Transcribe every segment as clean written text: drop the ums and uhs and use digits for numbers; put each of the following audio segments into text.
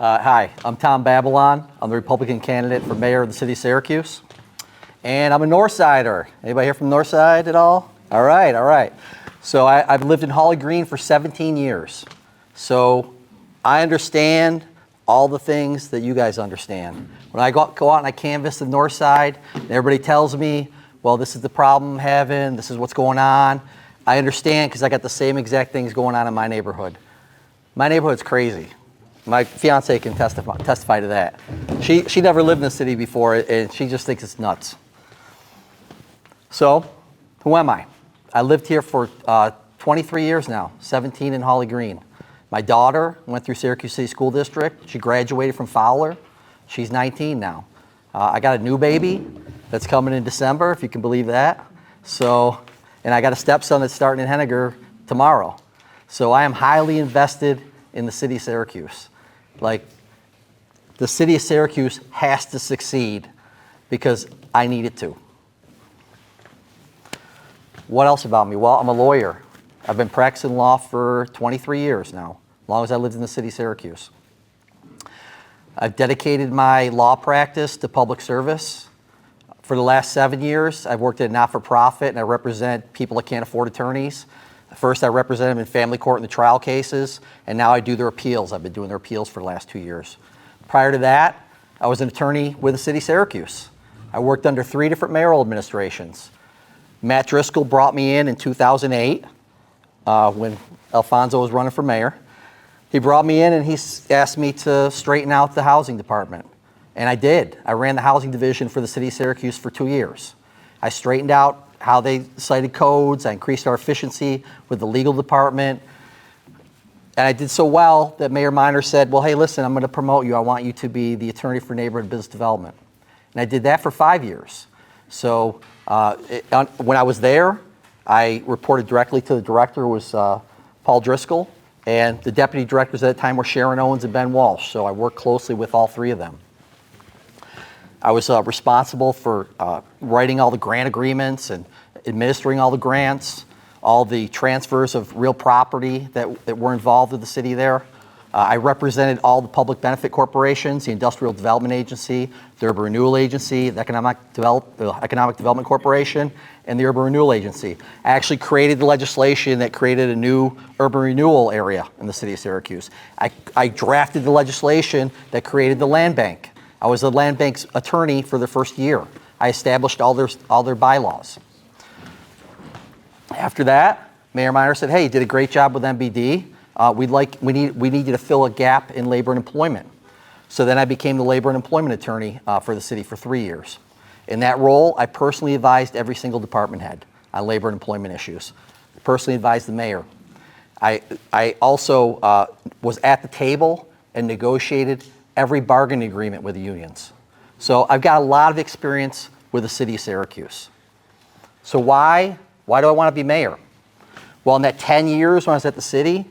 Hi, I'm Tom Babilon. I'm the Republican candidate for mayor of the city of Syracuse. And I'm a Northsider. Anybody here from Northside at all? All right. So I've lived in Holly Green for 17 years. So I understand all the things that you guys understand. When I go out and I canvass the North Side, and everybody tells me, well, this is the problem I'm having, this is what's going on. I understand because I got the same exact things going on in my neighborhood. My neighborhood's crazy. My fiance can testify to that. She never lived in the city before, and she just thinks it's nuts. So, who am I? I lived here for 23 years now, 17 in Holly Green. My daughter went through Syracuse City School District. She graduated from Fowler. She's 19 now. I got a new baby that's coming in December, if you can believe that. So, and I got a stepson that's starting in Henniger tomorrow. So I am highly invested in the city of Syracuse. Like, the city of Syracuse has to succeed because I need it to. What else about me? Well, I'm a lawyer. I've been practicing law for 23 years now, as long as I lived in the city of Syracuse. I've dedicated my law practice to public service. For the last 7 years, I've worked at a not-for-profit, and I represent people that can't afford attorneys. First, I represented them in family court in the trial cases, and now I do their appeals. I've been doing their appeals for the last 2 years. Prior to that, I was an attorney with the city of Syracuse. I worked under 3 different mayoral administrations. Matt Driscoll brought me in 2008 when Alfonso was running for mayor. He brought me in and he asked me to straighten out the housing department. And I did. I ran the housing division for the city of Syracuse for 2 years. I straightened out how they cited codes. I increased our efficiency with the legal department. And I did so well that Mayor Miner said, well, hey, listen, I'm going to promote you. I want you to be the attorney for neighborhood business development. And I did that for 5 years. So when I was there, I reported directly to the director, who was Paul Driscoll, and the deputy directors at that time were Sharon Owens and Ben Walsh. So I worked closely with all 3 of them. I was responsible for writing all the grant agreements and administering all the grants, all the transfers of real property that were involved with the city there. I represented all the public benefit corporations, the Industrial Development Agency, the Urban Renewal Agency, the Economic Development Corporation, and the Urban Renewal Agency. I actually created the legislation that created a new urban renewal area in the city of Syracuse. I drafted the legislation that created the land bank. I was the land bank's attorney for the first year. I established all their bylaws. After that, Mayor Miner said, hey, you did a great job with MBD. We need you to fill a gap in labor and employment. So then I became the labor and employment attorney for the city for 3 years. In that role, I personally advised every single department head on labor and employment issues. Personally advised the mayor. I also was at the table and negotiated every bargaining agreement with the unions. So I've got a lot of experience with the city of Syracuse. So why do I want to be mayor? Well, in that 10 years when I was at the city,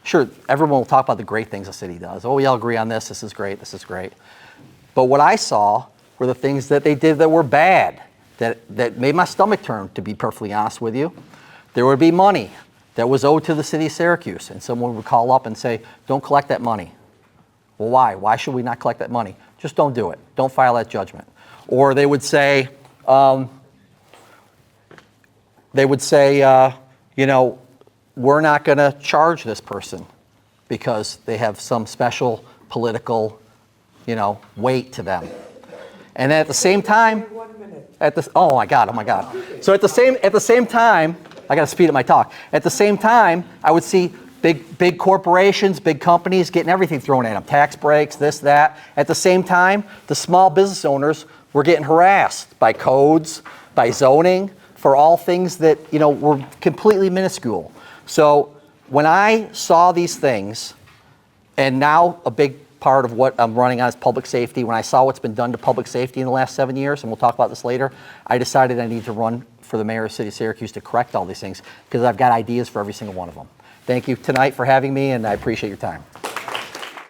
sure, everyone will talk about the great things the city does. Oh, we all agree on this is great, this is great. But what I saw were the things that they did that were bad, that made my stomach turn, to be perfectly honest with you. There would be money that was owed to the city of Syracuse, and someone would call up and say, don't collect that money. Well, why? Why should we not collect that money? Just don't do it. Don't file that judgment. Or they would say, you know, we're not going to charge this person because they have some special political, weight to them. And at the same time, oh my God. So at the same time, I got to speed up my talk. At the same time, I would see big corporations, big companies getting everything thrown at them, tax breaks, this, that. At the same time, the small business owners were getting harassed by codes, by zoning, for all things that, were completely minuscule. So when I saw these things, and now a big part of what I'm running on is public safety, when I saw what's been done to public safety in the last 7 years, and we'll talk about this later, I decided I need to run for the mayor of the city of Syracuse to correct all these things, because I've got ideas for every single one of them. Thank you tonight for having me, and I appreciate your time.